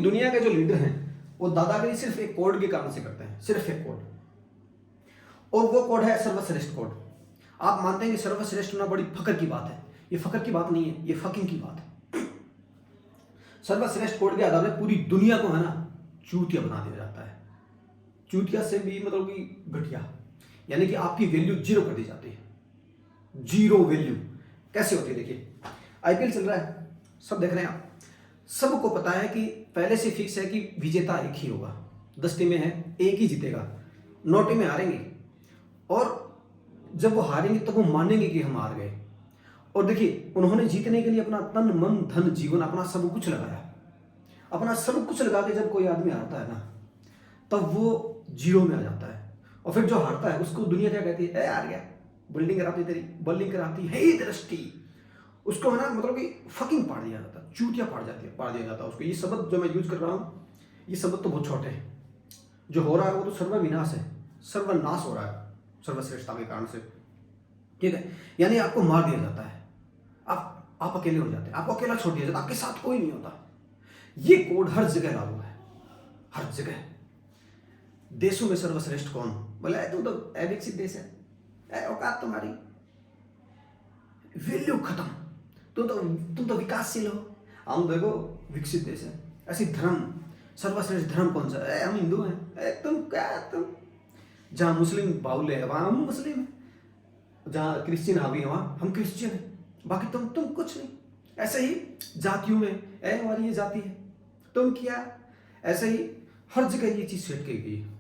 दुनिया के जो लीडर हैं वो दादागिरी सिर्फ एक कोड के कारण से करते हैं, सिर्फ एक कोड, और वो कोड है सर्वश्रेष्ठ कोड। आप मानते हैं कि सर्वश्रेष्ठ होना बड़ी फकर की बात है, ये फकर की बात नहीं है, ये फकिंग की बात है। सर्वश्रेष्ठ कोड के आधार पर पूरी दुनिया को है ना चूतिया बना दिया जाता है। चूतिया से भी मतलब कि घटिया, यानी कि आपकी वैल्यू जीरो कर दी जाती है। जीरो वैल्यू कैसे होती है? देखिए आईपीएल चल रहा है, सब देख रहे हैं आप, सबको पता है कि पहले से फिक्स है कि विजेता एक ही होगा। 10 टीमें हैं, एक ही जीतेगा, 9 टीमें हारेंगी, और जब वो हारेंगे तो वो मानेंगे कि हम हार गए। और देखिए उन्होंने जीतने के लिए अपना तन मन धन जीवन अपना सब कुछ लगाया, अपना सब कुछ लगा के जब कोई आदमी हारता है ना तब वो जीरो में आ जाता है। और फिर जो हारता है उसको दुनिया क्या कहती है? हार गया, बिल्डिंग कराती तेरी, बॉलिंग कराती है ही दृष्टि, उसको है ना मतलब कि फकिंग पाड़ दिया जाता है, चूतिया पाड़ दिया जाता है उसको। ये शब्द जो मैं यूज कर रहा हूँ ये शब्द तो बहुत छोटे हैं, जो हो रहा है वो तो सर्वविनाश है, सर्वनाश हो रहा है सर्वश्रेष्ठता के कारण से, ठीक है। यानी आपको मार दिया जाता है, आप अकेले हो जाते हैं, आपको अकेला छोड़ दिया जाता है, आपके साथ कोई नहीं होता। ये कोड हर जगह लागू है, हर जगह। देशों में सर्वश्रेष्ठ कौन? बोला तू तो अविकसित देश है, औकात तुम्हारी, वैल्यू खत्म, तुम तो विकासशील हो, हम देखो विकसित देश है। ऐसी धर्म, सर्वश्रेष्ठ धर्म कौन सा है? हम हिंदू हैं, तुम जहाँ मुस्लिम बाउल है वहाँ हम मुस्लिम हैं, जहाँ क्रिश्चियन हावी है वहाँ हम क्रिश्चियन हैं, बाकी तुम कुछ नहीं। ऐसे ही जातियों में हमारी ये जाति है, तुम क्या? ऐसे ही हर जगह ये चीज़ सेट की गई है।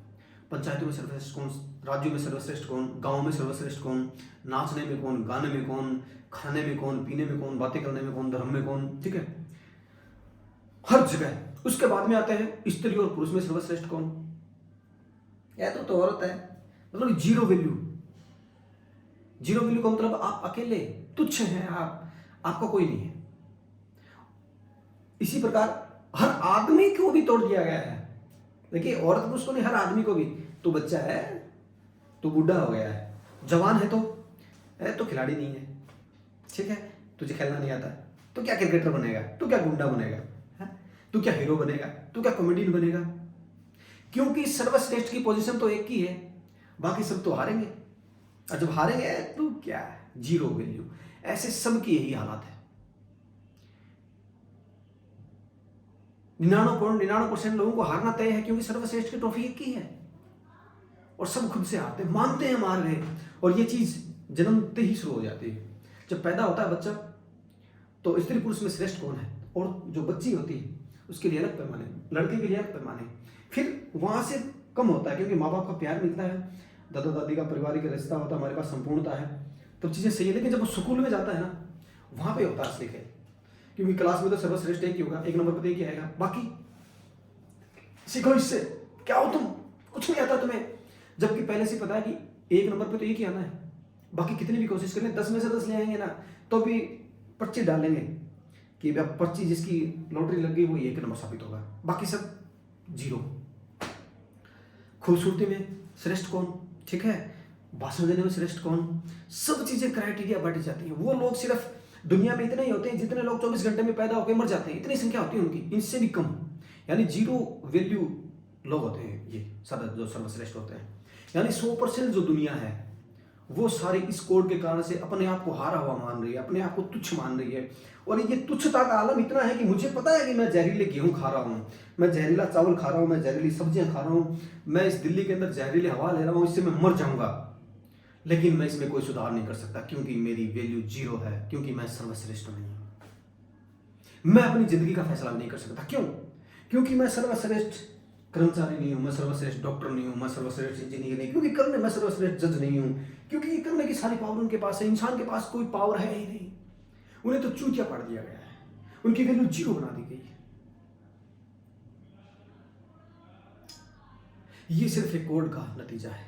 पंचायतों में सर्वश्रेष्ठ कौन, राज्यों में सर्वश्रेष्ठ कौन, गाँव में सर्वश्रेष्ठ कौन, नाचने में कौन, गाने में कौन, खाने में कौन, पीने में कौन, बातें करने में कौन, धर्म में कौन, ठीक है, हर जगह। उसके बाद में आते हैं स्त्री और पुरुष में सर्वश्रेष्ठ कौन? यह तो औरत है, मतलब जीरो वैल्यू। जीरो वैल्यू का मतलब आप अकेले तुच्छ हैं, आपका कोई नहीं है। इसी प्रकार हर आदमी को भी तोड़ दिया गया है। देखिए औरत पुरुष को नहीं, हर आदमी को भी। तू बच्चा है, तू बूढ़ा हो गया है, जवान है तो खिलाड़ी नहीं है, ठीक है, तुझे खेलना नहीं आता तो क्या क्रिकेटर बनेगा, तू क्या गुंडा बनेगा, तू क्या हीरो बनेगा, तू क्या कॉमेडियन बनेगा? क्योंकि सर्वश्रेष्ठ की पोजीशन तो एक ही है, बाकी सब तो हारेंगे, और जब हारेंगे तो क्या है? Zero value. ऐसे सबकी यही हालत है। 99.99% लोगों को हारना तय है, क्योंकि सर्वश्रेष्ठ की ट्रॉफी एक ही है और सब खुद से हारते हैं, मानते हैं मार गए। और ये चीज जन्मते ही शुरू हो जाती है। जब पैदा होता है बच्चा तो स्त्री पुरुष में श्रेष्ठ कौन है, और जो बच्ची होती है उसके लिए अलग पैमाने, लड़के के लिए अलग पैमाने, फिर वहां से कम होता है, क्योंकि माँ बाप का प्यार मिलता है, दादा दादी का पारिवारिक रिश्ता होता है, हमारे पास संपूर्णता है, तब चीजें सही है। लेकिन जब वो स्कूल में जाता है ना वहां पे होता है असली खेल, क्योंकि क्लास में तो सर्वश्रेष्ठ एक ही होगा, एक नंबर पर एक ही आएगा, बाकी सीखो इससे, क्या हो तुम, कुछ नहीं आता तुम्हें। जबकि पहले से पता है कि एक नंबर पे तो एक ही आना है, बाकी कितनी भी कोशिश करें 10 में से 10 ले आएंगे ना तो भी पर्ची डालेंगे कि पर्ची जिसकी लॉटरी लग गई वो एक नंबर साबित होगा, बाकी सब जीरो। खूबसूरती में श्रेष्ठ कौन, ठीक है, भाषण देने में श्रेष्ठ कौन, सब चीजें क्राइटेरिया बांटी जाती हैं। वो लोग सिर्फ दुनिया में इतने ही होते हैं जितने लोग 24 घंटे में पैदा होकर मर जाते हैं, इतनी संख्या होती है उनकी, इनसे भी कम, यानी जीरो वैल्यू लोग होते हैं ये जो सर्वश्रेष्ठ होते हैं। यानी 100% जो दुनिया है वो सारी इस कोड के कारण से अपने आप को हारा हुआ मान रही है, अपने आप को तुच्छ मान रही है। और ये तुच्छता का आलम इतना है कि मुझे पता है कि मैं जहरीले गेहूं खा रहा हूँ, मैं जहरीला चावल खा रहा हूँ, मैं जहरीली सब्जियां खा रहा हूँ, मैं इस दिल्ली के अंदर जहरीली हवा ले रहा हूँ, इससे मैं मर जाऊंगा, लेकिन मैं इसमें कोई सुधार नहीं कर सकता, क्योंकि मेरी वैल्यू जीरो है, क्योंकि मैं सर्वश्रेष्ठ नहीं हूं। मैं अपनी जिंदगी का फैसला नहीं कर सकता, क्यों? क्योंकि मैं सर्वश्रेष्ठ कर्मचारी नहीं हूं, मैं सर्वश्रेष्ठ डॉक्टर नहीं हूं, मैं सर्वश्रेष्ठ इंजीनियर नहीं, क्योंकि करने मैं सर्वश्रेष्ठ जज नहीं हूं, क्योंकि ये करने की सारी पावर उनके पास है। इंसान के पास कोई पावर है ही नहीं, उन्हें तो चूतिया पाड़ दिया गया है, उनकी वैल्यू जीरो बना दी गई है। ये सिर्फ एक कोड का नतीजा है।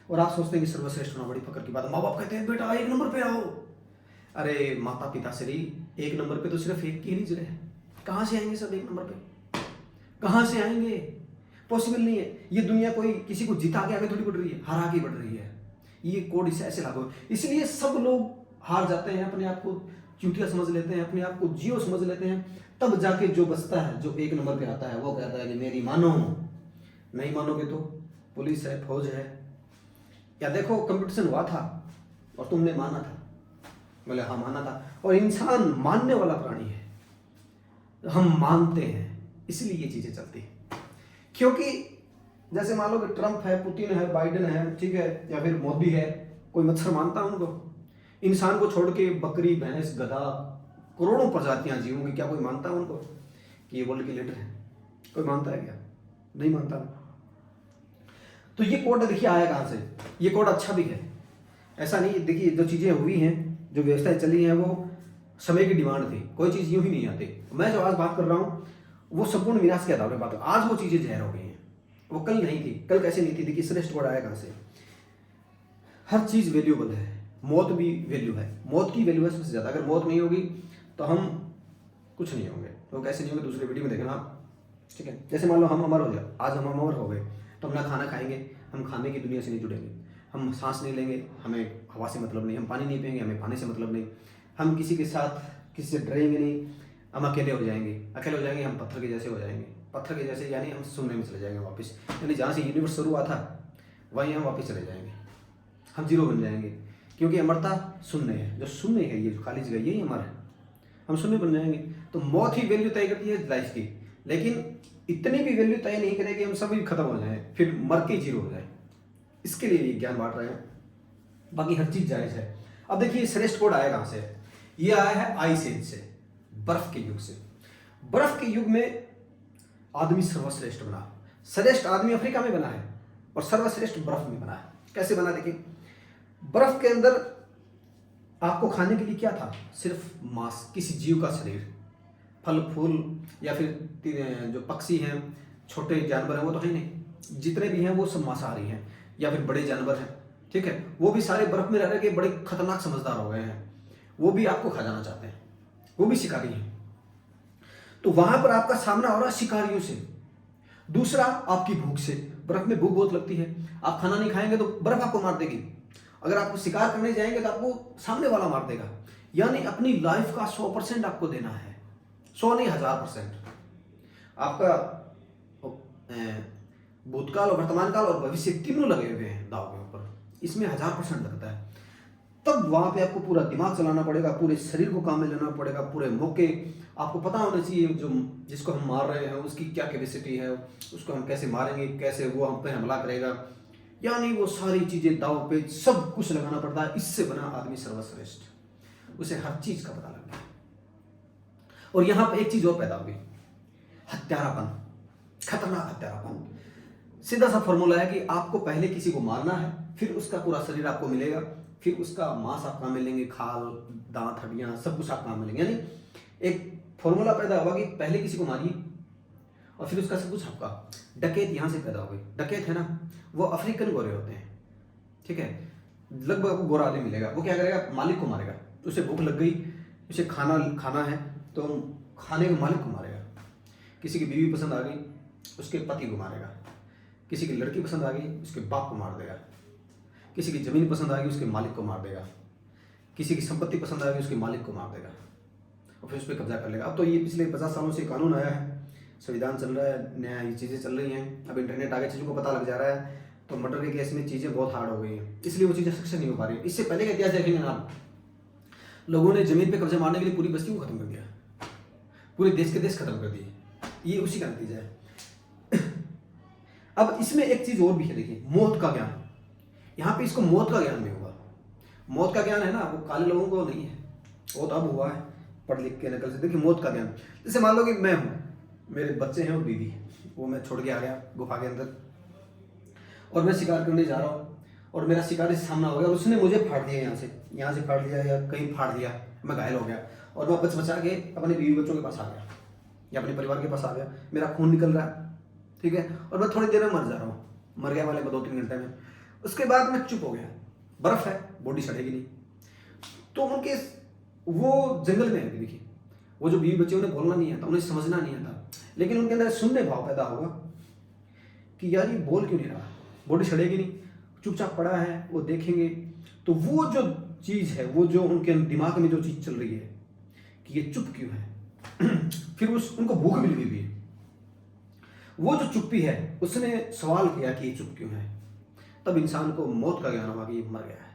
और आप सोचते हैं कि सर्वश्रेष्ठ होना बड़ी फकर की बात है। माँ बाप कहते हैं बेटा 1 नंबर पे आओ, अरे माता पिता श्री 1 नंबर पे तो सिर्फ एक ही नहीं जगह है, कहां से आएंगे सब 1 नंबर पे, कहां से आएंगे? पॉसिबल नहीं है। ये दुनिया कोई किसी को जिता के आगे थोड़ी बढ़ रही है, हरा के बढ़ रही है। ये कोड इसे ऐसे लागू है, इसलिए सब लोग हार जाते हैं, अपने आप को चूतिया समझ लेते हैं, अपने आप को जियो समझ लेते हैं, तब जाके जो बचता है, जो एक नंबर पे आता है, वो कहता है कि मेरी मानो। नहीं मानोगे तो पुलिस है, फौज है। या देखो कंपटीशन हुआ था और तुमने माना था, बोले हाँ माना था। और इंसान मानने वाला प्राणी है, हम मानते हैं, इसलिए ये चीजें चलती हैं। क्योंकि जैसे मान लो कि ट्रंप है, पुतिन है, बाइडेन है, ठीक है, या फिर मोदी है, कोई मच्छर मानता है उनको? इंसान को छोड़ के बकरी, भैंस, गधा, करोड़ों प्रजातियां जीव होंगी, क्या कोई मानता है उनको कि ये वर्ल्ड के लीडर है? कोई मानता है क्या? नहीं मानता। तो ये कोड देखिए आया कहाँ से? ये कोड अच्छा भी है, ऐसा नहीं। देखिए जो चीजें हुई हैं, जो व्यवस्थाएं चली हैं, वो समय की डिमांड थी, कोई चीज यूं ही नहीं आती। मैं जो आज बात कर रहा हूँ वो संपूर्ण विनाश के आधार पर बात। आज वो चीजें जहर हो गई हैं, वो कल नहीं थी। कल कैसे नहीं थी? देखिए श्रेष्ठ कोड आया कहाँ से? हर चीज वैल्यूएबल है, मौत भी वैल्यू है। मौत की वैल्यू है सबसे ज्यादा। अगर मौत नहीं होगी तो हम कुछ नहीं होंगे। तो कैसे नहीं होंगे? दूसरे वीडियो में देखना, ठीक है। जैसे मान लो हम अमर हो जाए, आज हम अमर हो गए, तो हम ना खाना खाएंगे, हम खाने की दुनिया से नहीं जुड़ेंगे, हम सांस नहीं लेंगे, हमें हवा से मतलब नहीं, हम पानी नहीं पिएंगे, हमें पानी से मतलब नहीं, हम किसी के साथ किसी से डरेंगे नहीं, हम अकेले हो जाएंगे। अकेले हो जाएंगे, हम पत्थर के जैसे हो जाएंगे। पत्थर के जैसे यानी हम शून्य में चले जाएंगे वापस, यानी जहाँ से यूनिवर्स शुरू हुआ था वहीं हम वापस चले जाएंगे, हम जीरो बन जाएंगे। क्योंकि अमरता शून्य है, जो शून्य है, ये जो खाली जगह यही अमर है, हम शून्य बन जाएंगे। तो मौत ही वैल्यू तय करती है लाइफ की, लेकिन इतनी भी वैल्यू तय नहीं करेगी हम सभी खत्म हो जाए, फिर मर के जीरो हो जाए। इसके लिए ये ज्ञान बांट रहे हैं, बाकी हर चीज जायज है। अब देखिए श्रेष्ठ कोड आया कहां से? ये आया है आइस एज से, बर्फ के युग से। बर्फ के युग में आदमी सर्वश्रेष्ठ बना। श्रेष्ठ आदमी अफ्रीका में बना है और सर्वश्रेष्ठ बर्फ में बना है। कैसे बना? देखिए बर्फ के अंदर आपको खाने के लिए क्या था? सिर्फ मांस, किसी जीव का शरीर। फल फूल या फिर जो पक्षी हैं, छोटे जानवर हैं, वो तो है नहीं। जितने भी हैं वो सब मांसाहारी हैं, या फिर बड़े जानवर हैं, ठीक है, वो भी सारे बर्फ में रह रहे के बड़े खतरनाक समझदार हो गए हैं, वो भी आपको खा जाना चाहते हैं, वो भी शिकारी हैं। तो वहां पर आपका सामना हो रहा है शिकारियों से। दूसरा आपकी भूख से। बर्फ में भूख बहुत लगती है, आप खाना नहीं खाएंगे तो बर्फ आपको मार देगी। अगर आपको शिकार करने जाएंगे तो आपको सामने वाला मार देगा। यानी अपनी लाइफ का 100% आपको देना है, 100 नहीं 1000%। आपका भूतकाल और वर्तमान काल और भविष्य तीनों लगे हुए हैं दाव के ऊपर, इसमें 1000% लगता है। तब वहां पे आपको पूरा दिमाग चलाना पड़ेगा, पूरे शरीर को काम में लेना पड़ेगा, पूरे मौके आपको पता होना चाहिए जो जिसको हम मार रहे हैं उसकी क्या कैपेसिटी है, उसको हम कैसे मारेंगे, कैसे वो हम पे हमला करेगा। यानी वो सारी चीजें दाव पे सब कुछ लगाना पड़ता है। इससे बना आदमी सर्वश्रेष्ठ, उसे हर चीज का पता लग गया। और यहां पर एक चीज और पैदा होगी, हत्यारापन, खतरनाक हत्यारापन। सीधा सा फॉर्मूला है कि आपको पहले किसी को मारना है, फिर उसका पूरा शरीर आपको मिलेगा, फिर उसका मांस आप काम में लेंगे, खाल, दांत, हड्डियां, सब कुछ आप काम में लेंगे। यानी एक फॉर्मूला पैदा होगा कि पहले किसी को मारिए और फिर उसका सब कुछ आपका। डकैत यहां से पैदा हो गई। डकैत है ना, वो अफ्रीकन गोरे होते हैं, ठीक है, लगभग आपको गोरा आदमी मिलेगा। वो क्या करेगा? मालिक को मारेगा। उसे भूख लग गई, उसे खाना है तो खाने के मालिक को मारेगा। किसी की बीवी पसंद आ गई, उसके पति को मारेगा। किसी की लड़की पसंद आ गई, उसके बाप को मार देगा। किसी की जमीन पसंद आ गई, उसके मालिक को मार देगा। किसी की संपत्ति पसंद आ गई, उसके मालिक को मार देगा और फिर उस पर कब्जा कर लेगा। अब तो ये पिछले 50 सालों से कानून आया है, संविधान चल रहा है, नया ये चीज़ें चल रही हैं। अब इंटरनेट आगे चीज़ों को पता लग जा रहा है, तो मर्डर के केस में चीज़ें बहुत हार्ड हो गई हैं, इसलिए वो चीज़ें सक्सेस नहीं हो पा रही है। इससे पहले का इतिहास देखेंगे ना, लोगों ने जमीन पे कब्जा मारने के लिए पूरी बस्ती को खत्म कर दिया, पूरे देश के देश खत्म कर दिए। ये उसी का नतीजा है। अब इसमें एक चीज और भी है, देखिए मौत का ज्ञान। यहाँ पे इसको मौत का ज्ञान नहीं हुआ। मौत का ज्ञान है ना, वो काले लोगों को नहीं है, वो तो अब हुआ है पढ़ लिख के नकल से। देखिए मौत का ज्ञान, जैसे मान लो कि मैं हूँ, मेरे बच्चे हैं और बीवी, वो मैं छोड़ के आ गया गुफा के अंदर और मैं शिकार करने जा रहा हूँ और मेरा शिकारी सामना हो गया, उसने मुझे फाड़ दिया, यहाँ से फाड़ दिया या कहीं फाड़ दिया, मैं घायल हो गया और मैं बचा के अपने बीवी बच्चों के पास आ गया या अपने परिवार के पास आ गया। मेरा खून निकल रहा है, ठीक है, और मैं थोड़ी देर में मर जा रहा हूँ, मर गया वाले को 2-3 घंटे में। उसके बाद मैं चुप हो गया, बर्फ है, बॉडी सड़ेगी नहीं। तो उनके वो जंगल में है, देखिए वो जो बीवी बच्चे, उन्हें बोलना नहीं आता, उन्हें समझना नहीं आता, लेकिन उनके अंदर शून्य भाव पैदा होगा कि यार ये बोल क्यों नहीं रहा, बॉडी सड़ेगी नहीं, चुपचाप पड़ा है, वो देखेंगे। तो वो जो चीज़ है, वो जो उनके दिमाग में जो चीज़ चल रही है कि ये चुप क्यों है, फिर उनको भूख भी लगी हुई है। वो जो चुप्पी है, उसने सवाल किया कि ये चुप क्यों है। तब इंसान को मौत का ज्ञान हुआ कि ये मर गया है।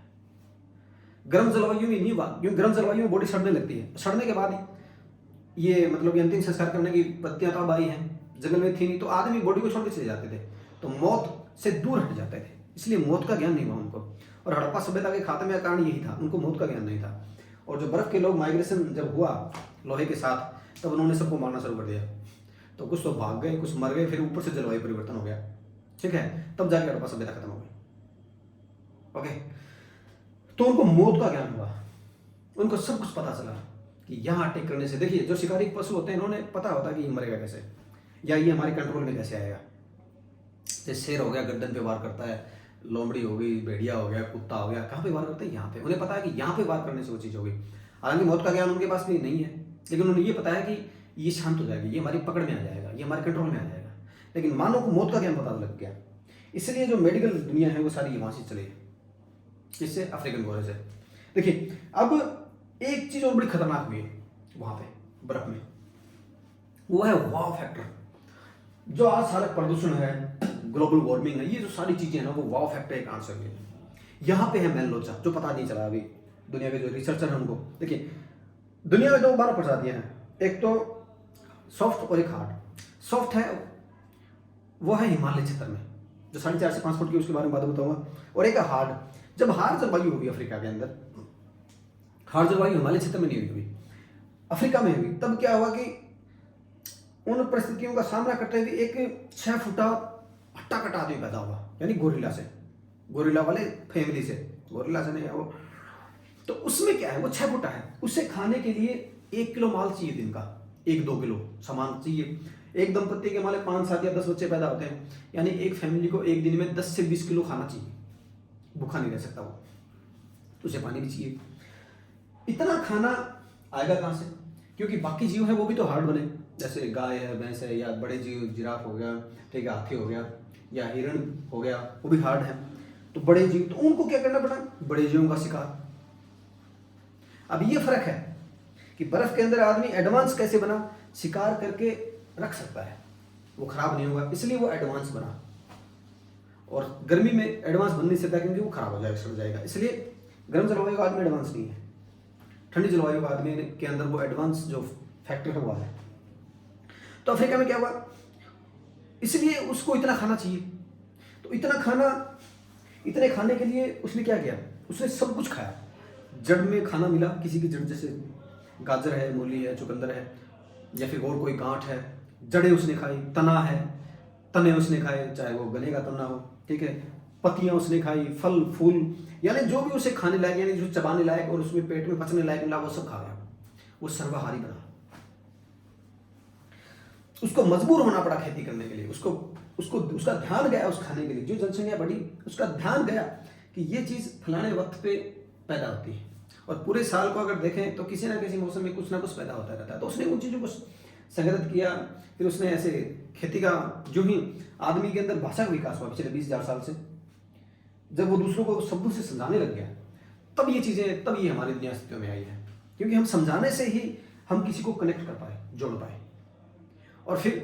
गर्म जलवायु में नहीं हुआ, क्योंकि गर्म जलवायु में बॉडी सड़ने लगती है। सड़ने के बाद ये मतलब ये अंतिम संस्कार करने की पत्तियां तो अब आई हैं, जंगल में थी नहीं, तो आदमी बॉडी को छोड़ के चले जाते थे, तो मौत से दूर हट जाते थे, इसलिए मौत का ज्ञान नहीं हुआ उनको। और हड़प्पा सभ्यता के खात्मे का कारण यही था, उनको मौत का ज्ञान नहीं था। और जो बर्फ के लोग माइग्रेशन जब हुआ लोहे के साथ, तब उन्होंने सबको मारना शुरू कर दिया। तो कुछ तो भाग गए, कुछ मर गए, फिर ऊपर से जलवायु परिवर्तन हो गया, ठीक है, तब जाके हड़प्पा सभ्यता खत्म हो गई। ओके, तो उनको मौत का ज्ञान हुआ, उनको सब कुछ पता चला कि यहाँ अटैक करने से, देखिए जो शिकारी पशु होते हैं इन्होंने पता होता है कि ये मरेगा कैसे, या ये हमारे कंट्रोल में कैसे आएगा। जैसे शेर हो गया गर्दन पे वार करता है, लोमड़ी हो गई, भेड़िया हो गया, कुत्ता हो गया, कहाँ पे वार करता है, यहाँ पे। उन्हें पता है कि यहाँ पे वार करने से वो चीज़ होगी। हालांकि मौत का ज्ञान उनके पास भी नहीं है, लेकिन उन्हें ये पता है कि ये शांत हो जाएगी, ये हमारी पकड़ में आ जाएगा, ये हमारे कंट्रोल में आ जाएगा। लेकिन मानव को मौत का ज्ञान पता लग गया, इसलिए जो मेडिकल दुनिया है वो सारी वहाँ से चली, इससे अफ्रीकन घोड़े से। देखिए अब एक चीज़ और बड़ी खतरनाक हुई है वहाँ पे बर्फ में, वो है वाव फैक्टर। जो आज सारा प्रदूषण है, ग्लोबल वार्मिंग है, ये जो सारी चीजें हैं ना, वो वाव फैक्टर एक आंसर है। यहाँ पे है मेन लोचा, जो पता नहीं चला अभी दुनिया के जो रिसर्चर हैं उनको। देखिए दुनिया में 2 बार प्रजातियां हैं, एक तो सॉफ्ट और एक हार्ड। सॉफ्ट है वो है हिमालय क्षेत्र में, जो 4.5 से 5 फुट की, उसके बारे में बात बताऊंगा। और एक है हार्ड। जब हार्ड जलवायु होगी अफ्रीका के अंदर, हार्ड जलवायु हिमालय क्षेत्र में नहीं हुई, अफ्रीका में हुई, तब क्या हुआ कि उन परिस्थितियों का सामना करते हुए एक 6 फुटा हट्टा कटा आदमी पैदा हुआ, यानी गोरिल्ला से, गोरिल्ला वाले फैमिली से, गोरिल्ला से नहीं है वो। तो उसमें क्या है, वो 6 फुटा है, उसे खाने के लिए 1 किलो माल चाहिए दिन का, 1-2 किलो सामान चाहिए। एक दंपत्ति के माले 5, 7 या 10 बच्चे पैदा होते हैं, यानी एक फैमिली को एक दिन में 10 से 20 किलो खाना चाहिए, भूखा नहीं रह सकता वो, उसे पानी भी चाहिए। इतना खाना आएगा कहाँ से, क्योंकि बाकी जीव है वो भी तो हार्ड बने, जैसे गाय है, भैंस है, या बड़े जीव, जिराफ हो गया, ठीक है, हाथी हो गया, या हिरण हो गया, वो भी हार्ड है। तो बड़े जीव, तो उनको क्या करना पड़ा, बड़े जीवों का शिकार। अब ये फर्क है कि बर्फ के अंदर आदमी एडवांस कैसे बना, शिकार करके रख सकता है, वो खराब नहीं होगा, इसलिए वो एडवांस बना। और गर्मी में एडवांस बन नहीं सकता क्योंकि वो खराब हो जाएगा, सड़ जाएगा, इसलिए गर्म जलवायु का आदमी एडवांस नहीं है। ठंडी जलवायु का आदमी के अंदर वो एडवांस जो फैक्टर है वो है। तो अफ्रीका में क्या हुआ, इसलिए उसको इतना खाना चाहिए। तो इतना खाना, इतने खाने के लिए उसने क्या किया, उसने सब कुछ खाया। जड़ में खाना मिला, किसी की जड़, जैसे गाजर है, मूली है, चुकंदर है, या फिर और कोई गांठ है, जड़ें उसने खाई। तना है, तने उसने खाए, चाहे वो गले का तना हो, ठीक है, पत्तियां उसने खाई, फल फूल, यानी जो भी उसे खाने लायक, यानी जो चबाने लायक और उसमें पेट में पचने लायक मिला, वो सब खा गया। वो सर्वाहारी बना। उसको मजबूर होना पड़ा खेती करने के लिए, उसका ध्यान गया उस खाने के लिए। जो जनसंख्या बढ़ी, उसका ध्यान गया कि ये चीज फलाने वक्त पे पैदा होती है, और पूरे साल को अगर देखें तो किसी ना किसी मौसम में कुछ ना कुछ पैदा होता रहता है। तो उसने उन चीजों को संग्रहित किया। फिर उसने ऐसे खेती का, जो ही आदमी के अंदर भाषा का विकास हुआ पिछले 20,000 साल से, जब वो दूसरों को शब्दों से समझाने लग गया, तब ये चीजें, तब ये हमारी दुनिया अस्तित्व में आई है। क्योंकि हम समझाने से ही हम किसी को कनेक्ट कर पाए, जोड़ पाए, और फिर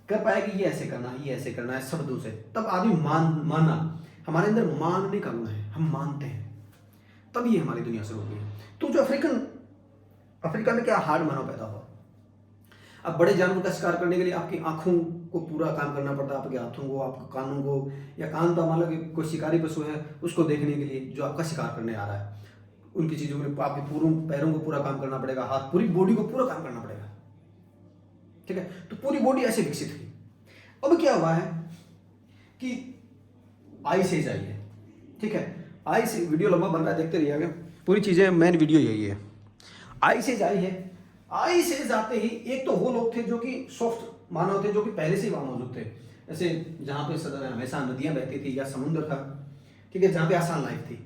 कर पाए कि ये ऐसे करना है, ये ऐसे करना है शब्दों से। तब आदमी माना, हमारे अंदर मानने का गुण है, हम मानते हैं, तब ये हमारी दुनिया शुरू हुई है। तो जो अफ्रीका में क्या हार्ड मानव पैदा हुआ। अब बड़े जानवर का शिकार करने के लिए आपकी आंखों को पूरा काम करना पड़ता है, आपके हाथों को, आपके कानों को, या कान तो मान लो कि कोई शिकारी पशु है उसको देखने के लिए जो आपका शिकार करने आ रहा है, उनकी चीजों के लिए आपके पूरे पैरों को पूरा काम करना पड़ेगा, हाथ, पूरी बॉडी को पूरा काम करना पड़ेगा, ठीक है। तो पूरी बॉडी ऐसे विकसित हुई। अब क्या हुआ है कि आइस एज आई है, ठीक है। आइस, वीडियो लंबा बन रहा है, देखते रहिएगा, पूरी चीजें, मेन वीडियो यही है। आइस एज आई है। आइस एज आते ही एक तो वो लोग थे जो कि सॉफ्ट मानव थे, जो कि पहले से ही वहां मौजूद थे, जैसे जहाँ पे हमेशा नदियां बहती थी या समुद्र था, ठीक है, जहाँ पे आसान लाइफ थी,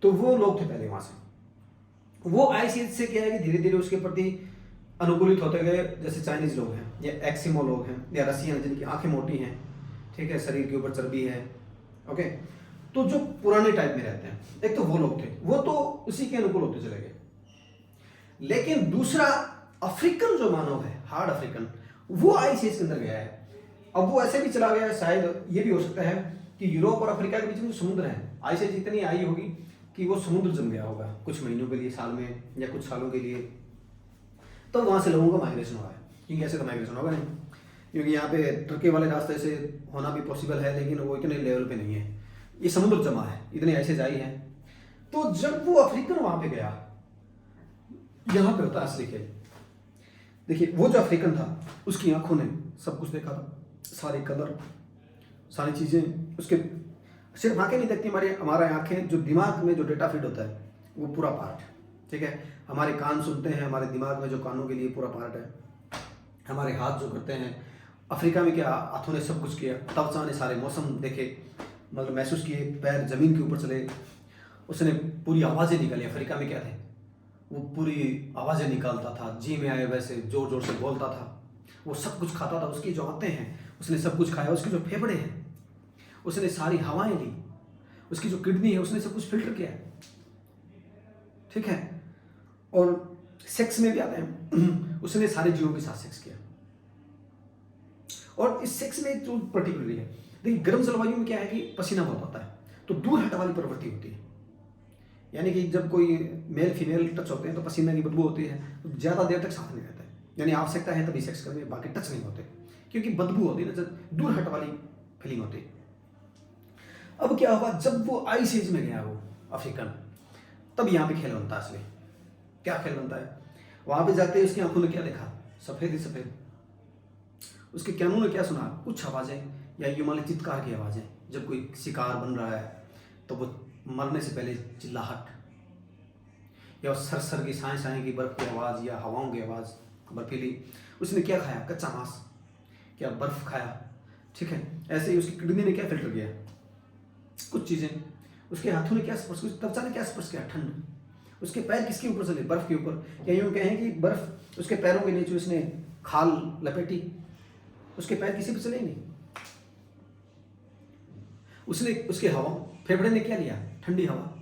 तो वो लोग थे पहले वहां से। वो आइस एज से क्या है कि धीरे धीरे उसके प्रति अनुकूलित होते गए। जैसे चाइनीज लोग हैं, या एक्सिमो लोग हैं, या रसियन जिनकी आंखें मोटी हैं, ठीक है, शरीर के ऊपर चर्बी है, ओके। तो जो पुराने टाइप में रहते हैं, एक तो वो लोग थे, वो तो उसी के अनुकूल होते चले गए। लेकिन दूसरा अफ्रीकन जो मानव है, हार्ड अफ्रीकन, वो आइस एज के अंदर गया है। अब वो ऐसे भी चला गया है, शायद ये भी हो सकता है कि यूरोप और अफ्रीका के बीच में जो समुद्र है, आइस एज इतनी आई होगी कि वो समुद्र जम गया होगा कुछ महीनों के लिए, साल में या कुछ सालों के लिए, तो वहाँ से लोगों का माइग्रेशन हुआ है। क्योंकि ऐसे तो माइग्रेशन होगा नहीं, क्योंकि यहाँ पे टर्की वाले रास्ते से होना भी पॉसिबल है, लेकिन वो इतने लेवल पे नहीं है, ये समुद्र जमा है, इतने ऐसे जाई है। तो जब वो अफ्रीकन वहाँ पे गया, यहाँ पे होता है असली खेल। देखिए वो जो अफ्रीकन था, उसकी आंखों ने सब कुछ देखा था, सारे कलर, सारी चीज़ें, उसके सिर्फ आंखें नहीं देखती, हमारे आंखें, जो दिमाग में जो डेटा फीड होता है वो पूरा पार्ट, ठीक है। हमारे कान सुनते हैं, हमारे दिमाग में जो कानों के लिए पूरा पार्ट है, हमारे हाथ जो करते हैं। अफ्रीका में क्या, हाथों ने सब कुछ किया, त्वचा ने सारे मौसम देखे, मतलब महसूस किए, पैर जमीन के ऊपर चले, उसने पूरी आवाज़ें निकाली। अफ्रीका में क्या थे, वो पूरी आवाज़ें निकालता था, जी में आए वैसे जोर जोर से बोलता था, वो सब कुछ खाता था। उसकी जो आंतें हैं उसने सब कुछ खाया, उसके जो फेफड़े हैं उसने सारी हवाएं ली, उसकी जो किडनी है उसने सब कुछ फिल्टर किया, ठीक है। और सेक्स में भी आते हैं, उसने सारे जीवों के साथ सेक्स किया। और इस सेक्स में जो पर्टिकुलरली है, देखिए गर्म जलवायु में क्या है कि पसीना बहुत होता है, तो दूर हट वाली प्रवृत्ति होती है, यानी कि जब कोई मेल फीमेल टच होते हैं तो पसीना की बदबू होती है, तो ज़्यादा देर तक साथ नहीं रहते, यानी आवश्यकता है तभी सेक्स करेंगे, बाकी टच नहीं होते, क्योंकि बदबू होती है ना, जब दूर हट वाली फीलिंग होती है। अब क्या हुआ, जब वो आइस एज में गया वो अफ्रीकन, तब यहाँ पे खेल बनता है असली। क्या खेल बनता है, वहाँ पे जाते ही उसकी आंखों ने क्या देखा, सफ़ेद ही सफ़ेद। उसके कानों ने क्या सुना, कुछ आवाज़ें, या यूँ मान लीजिए चित्कार की आवाज़ें, जब कोई शिकार बन रहा है तो वो मरने से पहले चिल्लाहट, या सरसर की साएं साएं की बर्फ़ की आवाज़, या हवाओं की आवाज़ बर्फीली। उसने क्या खाया, कच्चा मांस, क्या बर्फ़ खाया, ठीक है। ऐसे ही उसकी किडनी ने क्या फिल्टर किया, कुछ चीज़ें, उसके हाथों ने क्या स्पर्श, उसकी त्वचा ने क्या स्पर्श किया, ठंड। उसके पैर किसके ऊपर चले, बर्फ़ के ऊपर, या यूँ कहें कि बर्फ़ उसके पैरों के नीचे उसने खाल लपेटी, उसके पैर किसी पर चले नहीं। उसने उसके हवा, फेफड़े ने क्या लिया, ठंडी हवा।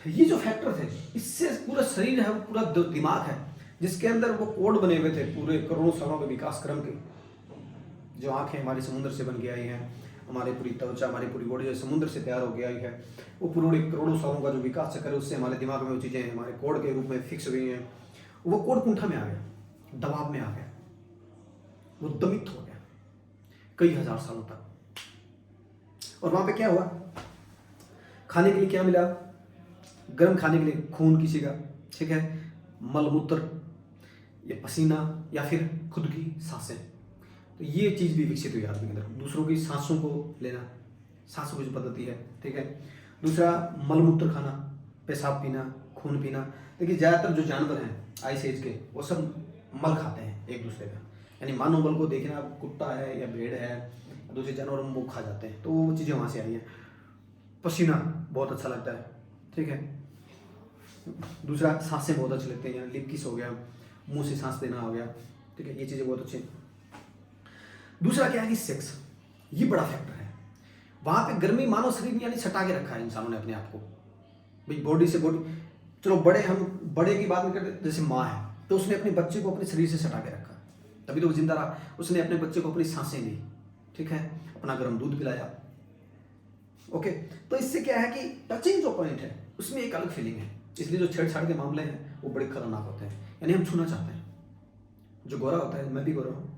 ये जो फैक्टर थे, इससे पूरा शरीर है, पूरा दिमाग है, जिसके अंदर वो कोड बने हुए थे पूरे करोड़ों सालों के विकास क्रम के। जो आंखें हमारी समुद्र से बन के आई हैं, हमारी पूरी त्वचा, हमारी पूरी बॉडी जो समुद्र से तैयार होकर आई है, वो पूरे करोड़ों सालों का जो विकास चक्र है, उससे हमारे दिमाग में वो चीज़ें हमारे कोड के रूप में फिक्स हुई हैं। वो कोड कुंठा में आ गया, दबाव में आ गया, वो दमित हो गया कई हजार सालों तक। और वहां पे क्या हुआ, खाने के लिए क्या मिला, गर्म खाने के लिए खून किसी का, ठीक है, मलमूत्र, या पसीना, या फिर खुद की सांसें। तो ये चीज़ भी विकसित हुई आदमी के अंदर, दूसरों की सांसों को लेना, सांसों की जो पद्धति है, ठीक है। दूसरा मलमूत्र खाना, पेशाब पीना, खून पीना। देखिए ज़्यादातर जो जानवर हैं आइस एज के, वो सब मल खाते हैं एक दूसरे का, यानी मानव बल को देखना, कुत्ता है या भेड़ है, दूसरे जानवर वो खा जाते हैं, तो वो चीज़ें वहाँ से आई हैं। पसीना बहुत अच्छा लगता है, ठीक है। दूसरा सांसें बहुत अच्छी लगती हैं, लिप किस हो गया, मुंह से सांस देना हो गया, ठीक है, ये चीज़ें बहुत अच्छी। दूसरा क्या है कि सेक्स, ये बड़ा फैक्टर है। वहाँ पे गर्मी मानव शरीर में यानी सटा के रखा है इंसानों ने अपने आप को, भाई बॉडी से बॉडी। चलो बड़े, हम बड़े की बात नहीं करते, जैसे माँ है तो उसने अपने बच्चे को अपने शरीर से सटा के रखा, तभी तो वो जिंदा रहा। उसने अपने बच्चे को अपनी सांसें दी, ठीक है, अपना गर्म दूध पिलाया, ओके। तो इससे क्या है कि टचिंग जो पॉइंट है उसमें एक अलग फीलिंग है, इसलिए जो छेड़छाड़ के मामले हैं वो बड़े खतरनाक होते हैं। यानी हम छूना चाहते हैं, जो गोरा होता है, मैं भी गोरा हूँ,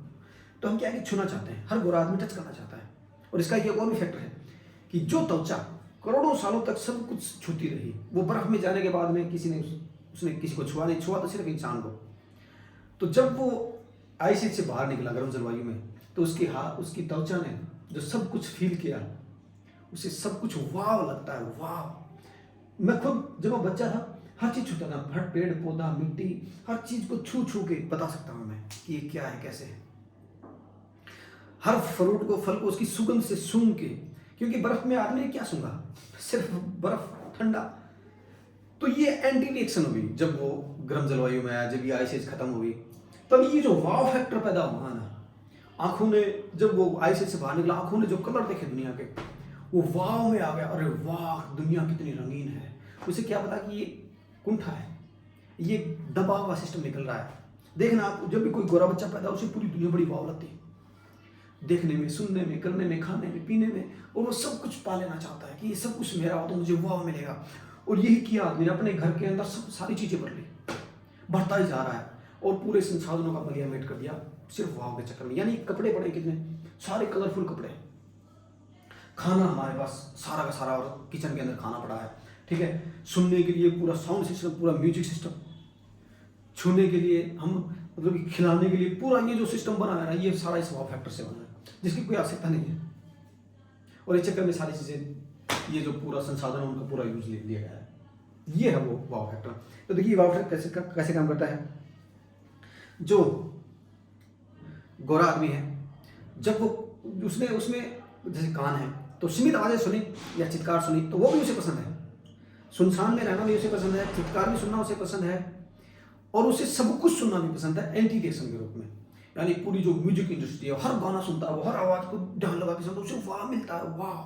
तो हम क्या है कि छूना चाहते हैं, हर गोरा आदमी टच करना चाहता है। और इसका ये और भी फैक्टर है कि जो त्वचा करोड़ों सालों तक सब कुछ छूती रही, वो बर्फ में जाने के बाद में उसने किसी को छुआ नहीं, छुआ तो सिर्फ इंसान को। तो जब वो आइस एज से बाहर निकला गर्म जलवायु में, तो उसकी त्वचा ने जो सब कुछ फील किया, उसे सब कुछ वाव लगता है, वाव। मैं खुद जब मैं बच्चा था हर चीज़ छूता था, हर पेड़ पौधा मिट्टी, हर चीज़ को छू छू के बता सकता हूँ मैं कि ये क्या है, कैसे है। हर फ्रूट को, फल को उसकी सुगंध से सूंघ के, क्योंकि बर्फ में आदमी ने क्या सूंघा, सिर्फ बर्फ, ठंडा। तो ये एंटी रिएक्शन हुई जब वो गर्म जलवायु में आया, जब ये आइस एज खत्म हुई, तब ये जो वाव फैक्टर पैदा हुआ ना, आंखों ने, जब वो आइस एज से बाहर निकला, आंखों ने जो कलर देखे दुनिया के, वो वाव में आ गया, अरे वाह दुनिया कितनी रंगीन है। उसे क्या पता कि ये कुंठा है, ये दबा हुआ सिस्टम निकल रहा है। देखना आप, जब भी कोई गोरा बच्चा पैदा हो, उसे पूरी दुनिया बड़ी वाव लगती है, देखने में, सुनने में, करने में, खाने में, पीने में, और वो सब कुछ पा लेना चाहता है कि ये सब कुछ मेरा हो तो मुझे वाव मिलेगा। और यही किया आदमी ने, अपने घर के अंदर सब सारी चीज़ें भर ली, बढ़ता ही जा रहा है और पूरे संसाधनों का मलियामेट कर दिया सिर्फ वाव के चक्कर में। यानी कपड़े पड़े कितने सारे कलरफुल कपड़े, खाना हमारे पास सारा का सारा, और किचन के अंदर खाना पड़ा है, ठीक है, सुनने के लिए पूरा साउंड सिस्टम, पूरा म्यूजिक सिस्टम, छूने के लिए हम मतलब कि खिलाने के लिए पूरा ये जो सिस्टम बना है ना, ये सारा इस वाव फैक्टर से बना है, जिसकी कोई आवश्यकता नहीं है। और इस चक्कर में सारी चीज़ें, ये जो पूरा संसाधन है उनका पूरा यूज ले लिया गया है। ये है वो वाव फैक्टर। तो देखिए वाव फैक्टर कैसे काम करता है। जो गोरा आदमी है, जब वो उसने उसमें जैसे कान है तो सीमित आवाज़ें सुनी या चित्कार सुनी तो वो भी उसे पसंद है, सुनसान में रहना भी उसे पसंद है, चित्कार भी सुनना उसे पसंद है, और उसे सब कुछ सुनना भी पसंद है एंटी रिएक्शन के रूप में। यानी पूरी जो म्यूजिक इंडस्ट्री है, हर गाना सुनता है वो, हर आवाज़ को ध्यान लगा के सुनता है, उसे वाह मिलता है, वाह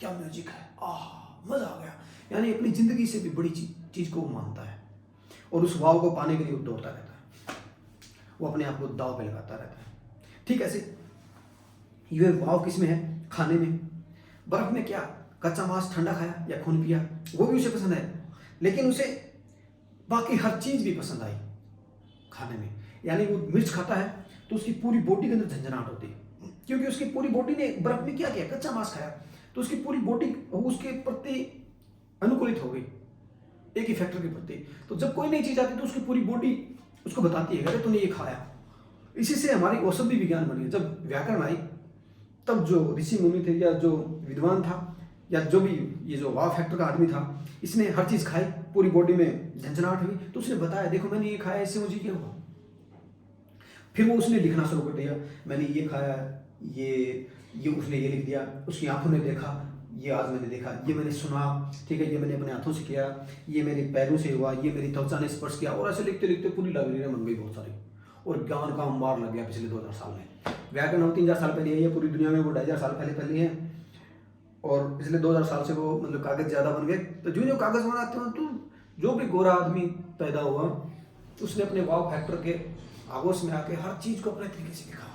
क्या म्यूजिक है, आह मज़ा आ गया। यानी अपनी ज़िंदगी से भी बड़ी चीज़ को वो मानता है, और उस वाव को पाने के लिए वो दौड़ता रहता है, वो अपने आप को दाव पे लगाता रहता है। ठीक ऐसे ये वाव किस में है, खाने में। बर्फ में क्या, कच्चा मांस ठंडा खाया या खून पिया, वो भी उसे पसंद है, लेकिन उसे बाकी हर चीज़ भी पसंद आई खाने में। यानी वो मिर्च खाता है तो उसकी पूरी बॉडी के अंदर झंझनाहट होती है, क्योंकि उसकी पूरी बॉडी ने बर्फ में क्या किया, कच्चा मांस खाया, तो उसकी पूरी बॉडी उसके प्रति अनुकूलित हो गई, एक ही फैक्टर के प्रति। तो जब कोई नई चीज़ आती है तो उसकी पूरी बॉडी उसको बताती है, अरे तूने ये खाया। इसी से हमारी औषधि विज्ञान बनी है। जब व्याकरण आई तब जो ऋषि मुनि थे, या जो विद्वान था, या जो भी ये जो वाव फैक्टर का आदमी था, इसने हर चीज़ खाई, पूरी बॉडी में झंझनाहट हुई, तो उसने बताया देखो मैंने ये खाया, इससे मुझे क्या हुआ। फिर वो उसने लिखना शुरू कर दिया, मैंने ये खाया, ये उसने ये लिख दिया, उसकी आंखों ने देखा, ये आज मैंने देखा, ये मैंने सुना, ठीक है, ये मैंने अपने हाथों से किया, ये मेरे पैरों से हुआ, ये मेरी त्वचा ने स्पर्श किया, और ऐसे लिखते लिखते पूरी लाइब्रेरी बन गई बहुत सारी, और ज्ञान का अंबार लग गया पिछले 2000 साल में। व्याकरण 3000 साल पहले है, पूरी दुनिया में वो 2500 साल पहले है, और पिछले 2000 साल से वो मतलब कागज ज़्यादा बन गए। तो जो कागज बनाते हो, तो जो भी गोरा आदमी पैदा हुआ उसने अपने वाव फैक्टर के आगोश में आके हर चीज़ को अपने तरीके से लिखा,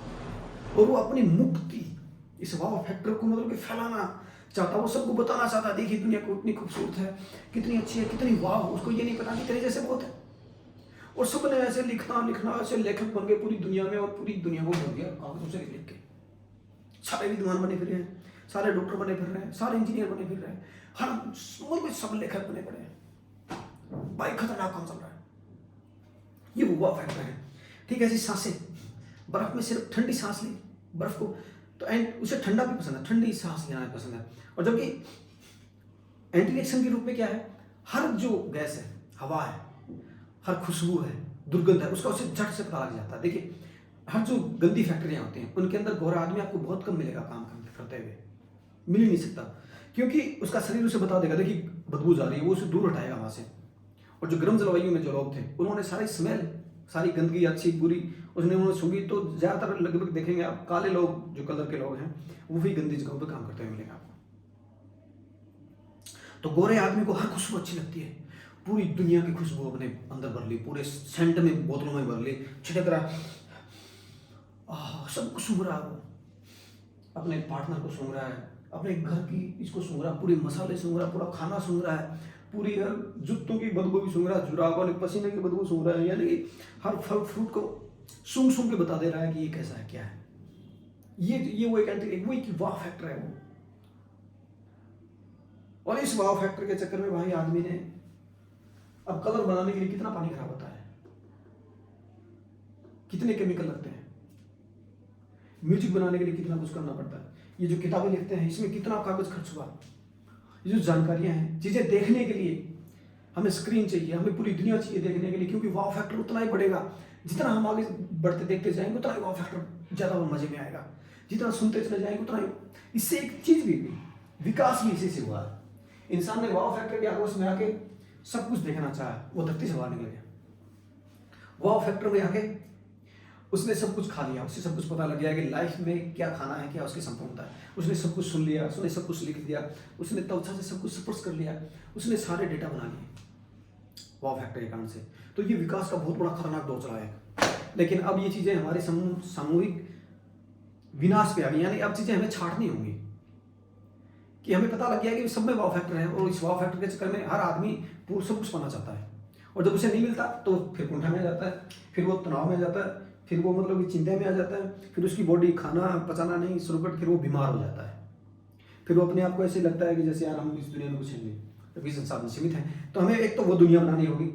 और वो अपनी मुक्ति इस वाव फैक्टर को मतलब कि फैलाना चाहता, वो सबको बताना चाहता, देखिए दुनिया को इतनी खूबसूरत है, कितनी अच्छी है, कितनी वाह। उसको ये नहीं पता कि तेरे जैसे बहुत है, और सबने ऐसे लिखना ऐसे लेखक बन गए पूरी दुनिया में, और पूरी दुनिया को बन गया कागजों से लिख के। सारे विद्वान बने फिर हैं, सारे डॉक्टर बने फिर रहे हैं, सारे इंजीनियर बने फिर रहे हैं, हर मतलब सब लेखक बने पड़े हैं। भाई खतरनाक काम चल रहा है, ये वो फैक्टर है। ठीक है, ऐसी सांसें, बर्फ में सिर्फ ठंडी सांस ली बर्फ को, तो एंड उसे ठंडा भी पसंद है, ठंडी सांस लेना भी पसंद है। और जबकि एंटी रिएक्शन के रूप में क्या है, हर जो गैस है, हवा है, हर खुशबू है, दुर्गंध है, उसका उसे झट से पता लग जाता है। देखिए हर जो गंदी फैक्ट्रियाँ होती हैं उनके अंदर गोरा आदमी आपको बहुत कम मिलेगा काम करते हुए, मिल ही नहीं सकता, क्योंकि उसका शरीर उसे बता देगा देखिए बदबू जा रही है, वो उसे दूर हटाएगा वहाँ से। और जो गर्म जलवायु में जो लोग थे उन्होंने सारी स्मेल, सारी गंदगी अच्छी बुरी उन्होंने सूंघी, तो ज़्यादातर लगभग देखेंगे आप काले लोग, जो कलर के लोग हैं, वो भी गंदी जगहों पर काम करते हुए मिलेंगे आपको। तो गोरे आदमी को हर खुशबू अच्छी लगती है, पूरी दुनिया की खुशबू अपने अंदर भर ली, पूरे सेंट में बोतलों में भर ली, छिटक रहा, सब कुछ सूंघ रहा है, वो अपने पार्टनर को सूंघ रहा है, अपने घर की इसको सूंघ रहा, पूरे मसाले सूंघ रहा, पूरा खाना सूंघ रहा है, पूरी हर जूतों की बदबू भी सूंघ रहा है, जुराबों ने पसीने की बदबू सूंघ रहा है। यानी कि हर फल फ्रूट को सूंघ सूंघ के बता दे रहा है कि ये कैसा है, क्या है। ये वो एक वो एक वाव फैक्टर है वो। और इस वाव फैक्टर के चक्कर में भाई आदमी ने, अब कलर बनाने के लिए कितना पानी खराब होता है, कितने केमिकल लगते हैं, म्यूजिक बनाने के लिए कितना कुछ करना पड़ता है, ये जो किताबें लिखते हैं इसमें कितना कागज खर्च हुआ, ये जो जानकारियां हैं, चीजें देखने के लिए हमें स्क्रीन चाहिए, हमें पूरी दुनिया चाहिए देखने के लिए, क्योंकि वाव फैक्टर उतना ही बढ़ेगा, जितना हम आगे बढ़ते देखते जाएंगे उतना ही वाव फैक्टर ज्यादा मजे में आएगा, जितना सुनते चले जाएंगे उतना ही। इससे एक चीज भी विकास भी इसी से हुआ है। इंसान ने वाव फैक्टर के आगोश में आके सब कुछ देखना चाहा, वो धरती से बाहर निकल गया, वाव फैक्टर में आके उसने सब कुछ खा लिया, उसे सब कुछ पता लग गया कि लाइफ में क्या खाना है, क्या उसकी संपूर्णता है। उसने सब कुछ सुन लिया, उसने सब कुछ लिख दिया, उसने त्वचा से सब कुछ स्पर्श कर लिया, उसने सारे डेटा बना लिए वाव फैक्टर के कारण से। तो ये विकास का बहुत बड़ा खतरनाक दौर चला है। लेकिन अब ये चीज़ें हमारे सामूहिक विनाश पे आ गई, यानी अब चीज़ें हमें छांटनी होंगी कि हमें पता लग गया कि सब में वाव फैक्टर है, और इस वाव फैक्टर के चक्कर में हर आदमी पूरा सब कुछ पाना चाहता है, और जब उसे नहीं मिलता तो फिर कुंठा में आ जाता है, फिर वो तनाव में आ जाता है, फिर वो मतलब कि चिंता में आ जाता है, फिर उसकी बॉडी खाना पचाना नहीं शुरू कर, फिर वो बीमार हो जाता है, फिर वो अपने आप को ऐसे लगता है कि जैसे यार हम इस दुनिया में कुछ नहीं, जबकि संसाधन सीमित है। तो हमें एक तो वो दुनिया बनानी होगी।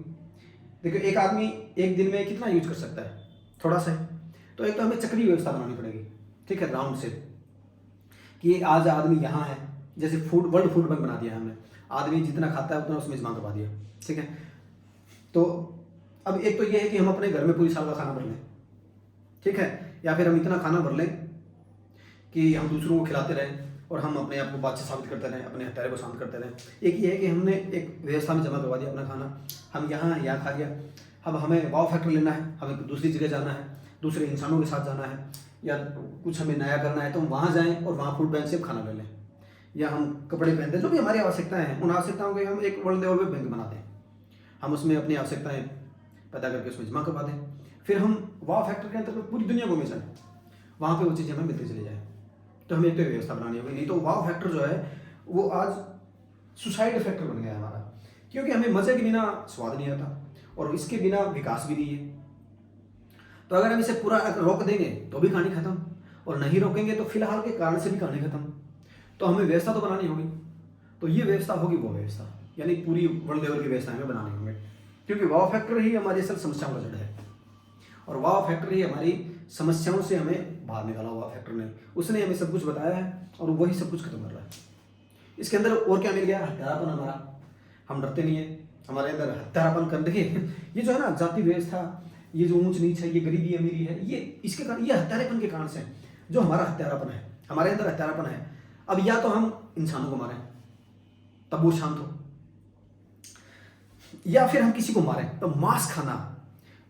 देखो एक आदमी एक दिन में कितना यूज कर सकता है, थोड़ा सा है। तो एक तो हमें चक्रीय व्यवस्था बनानी पड़ेगी, ठीक है, राउंड से, कि आज आदमी यहाँ है, जैसे फूड वर्ल्ड फूड बैंक बना दिया हमने, आदमी जितना खाता है उतना उसमें जमा करवा दिया, ठीक है। तो अब एक तो ये है कि हम अपने घर में पूरी साल का खाना भर लें, ठीक है, या फिर हम इतना खाना भर लें कि हम दूसरों को खिलाते रहें और हम अपने आप को बादशाह साबित करते रहें, अपने हत्यारे को शांत करते रहें। एक ये है कि हमने एक व्यवस्था में जमा करवा दिया अपना खाना, हम यहाँ खा लिया, अब हमें वाव फैक्टर लेना है, हमें दूसरी जगह जाना है, दूसरे इंसानों के साथ जाना है, या कुछ हमें नया करना है तो हम वहाँ जाएँ और वहाँ फूड बैंक से खाना ले लें, या हम कपड़े पहनते हैं, जो भी हमारी आवश्यकताएं हैं, उन आवश्यकताओं के हम एक वर्ल्ड लेवल पे बैंक बना दें, हम उसमें अपनी आवश्यकताएं पैदा करके उसमें जमा करवा दें, फिर हम वाव फैक्टर के अंतर्गत पूरी दुनिया को बेचें, वहाँ पे वो चीज़ें हमें मिलती चली जाए। तो हमें एक तो व्यवस्था बनानी होगी, नहीं तो वाव फैक्टर जो है वो आज सुसाइड फैक्टर बन गया है हमारा, क्योंकि हमें मजे के बिना स्वाद नहीं आता और इसके बिना विकास भी नहीं है। तो अगर हम इसे पूरा रोक देंगे तो भी कहानी खत्म, और नहीं रोकेंगे तो फिलहाल के कारण से भी कहानी खत्म। तो हमें व्यवस्था तो बनानी होगी, तो ये व्यवस्था होगी वो व्यवस्था, यानी पूरी वर्ल्ड लेवल की व्यवस्था हमें बनानी होंगे, क्योंकि वाव फैक्टर ही हमारी असल समस्याओं का जड़ है, और वाव फैक्टर ही हमारी समस्याओं से हमें बाहर निकाला हुआ फैक्टर ने, उसने हमें सब कुछ बताया है और वही सब कुछ खत्म कर रहा है। इसके अंदर और क्या मिल गया, हत्यारापन हमारा, हम डरते नहीं है, हमारे अंदर हत्यारापन कर, देखिए ये जो है ना जाति व्यवस्था, ये जो ऊंच नीच है, ये गरीबी अमीरी है, ये इसके कारण, ये हत्यारेपन के कारण से जो हमारा हत्यारापन है, हमारे अंदर हत्यारापन है। अब या तो हम इंसानों को मारें तब वो शांत हो, या फिर हम किसी को मारें। तो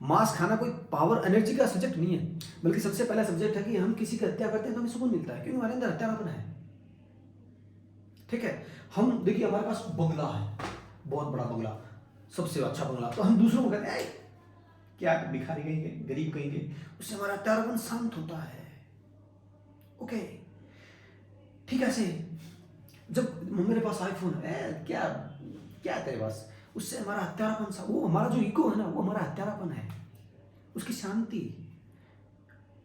मांस खाना कोई पावर एनर्जी का सब्जेक्ट नहीं है, बल्कि सबसे पहला सब्जेक्ट है कि हम किसी की हत्या करते हैं तो हमें सुकून मिलता है, क्योंकि हमारे अंदर हत्यारापन है, ठीक है। हम देखिए हमारे पास बंगला है, बहुत बड़ा बंगला, सबसे अच्छा बंगला, तो हम दूसरों को कहते हैं क्या भिखारी कहेंगे, गरीब कहेंगे, उससे हमारा हत्यारापन शांत होता है। ओके, ठीक है। ऐसे जब मेरे पास आईफोन है, क्या क्या तेरे पास, उससे हमारा हत्यारापन सा, वो हमारा जो ईगो है ना, वो हमारा हत्यारापन है, उसकी शांति,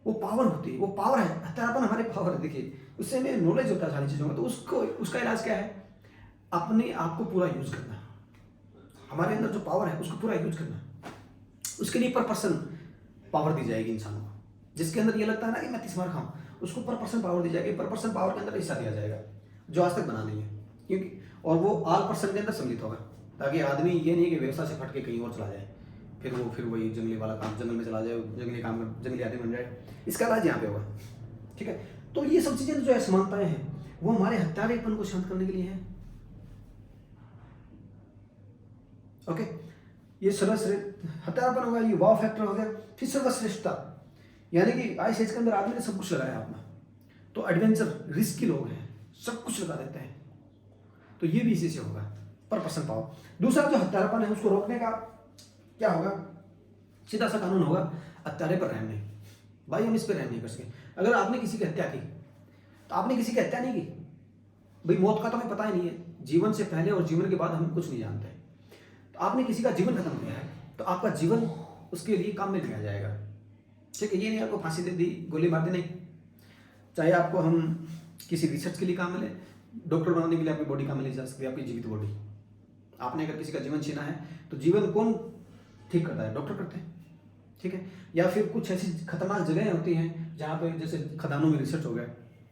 वो पावर होती है, वो पावर है, हत्यारापन हमारे पावर है। देखिए उससे हमें नॉलेज होता है सारी चीज़ों का, तो उसका इलाज क्या है, अपने आप को पूरा यूज करना, हमारे अंदर जो पावर है उसको पूरा यूज करना। उसके लिए पर पर्सन पावर दी जाएगी इंसानों को, जिसके अंदर ये लगता है ना कि मैं 30 मार खाऊं, उसको पर पर्सन पावर दी जाएगी, पर पर्सन पावर के अंदर हिस्सा दिया जाएगा, जो आज तक बना नहीं है, क्योंकि और वो आल पर्सन के अंदर सम्मिलित होगा, ताकि आदमी ये नहीं कि व्यवसाय से फट के कहीं और चला जाए, फिर वही जंगली वाला काम, जंगल में चला जाए, जंगली काम में जंगली आदमी बन जाए। इसका इलाज यहाँ पे होगा, ठीक है। तो ये सब चीजें जो असमानताएं हैं वो हमारे हत्यारेपन को शांत करने के लिए है। ओके, ये सर्वश्रेष्ठ हत्यारापन होगा, ये वाव फैक्टर हो गया। फिर सर्वश्रेष्ठता, यानी कि आइस एज के अंदर आदमी ने सब कुछ लगाया अपना, तो एडवेंचर रिस्क के लोग हैं, सब कुछ लगा देते हैं, तो ये भी इसी से होगा, पर पर्सन पावर। दूसरा जो हत्यारापन है उसको रोकने का क्या होगा, सीधा सा कानून होगा, हत्यारे पर रहम नहीं, भाई हम इस पर रहम नहीं कर सके। अगर आपने किसी की हत्या की तो आपने किसी की हत्या नहीं की, भाई मौत का तो हमें पता ही नहीं है, जीवन से पहले और जीवन के बाद हम कुछ नहीं जानते, तो आपने किसी का जीवन खत्म किया है तो आपका जीवन उसके लिए काम में लिया जाएगा, ठीक है। ये नहीं आपको फांसी दे दी, गोली मार दी, नहीं, चाहे आपको हम किसी रिसर्च के लिए काम मिले, डॉक्टर बनाने के लिए आपकी बॉडी काम में ली जा सकती है, आपकी जीवित बॉडी। आपने अगर किसी का जीवन छीना है तो जीवन कौन ठीक करता है, डॉक्टर करते हैं, ठीक है। या फिर कुछ ऐसी खतरनाक जगहें होती हैं जहाँ पे जैसे खदानों में रिसर्च हो गया,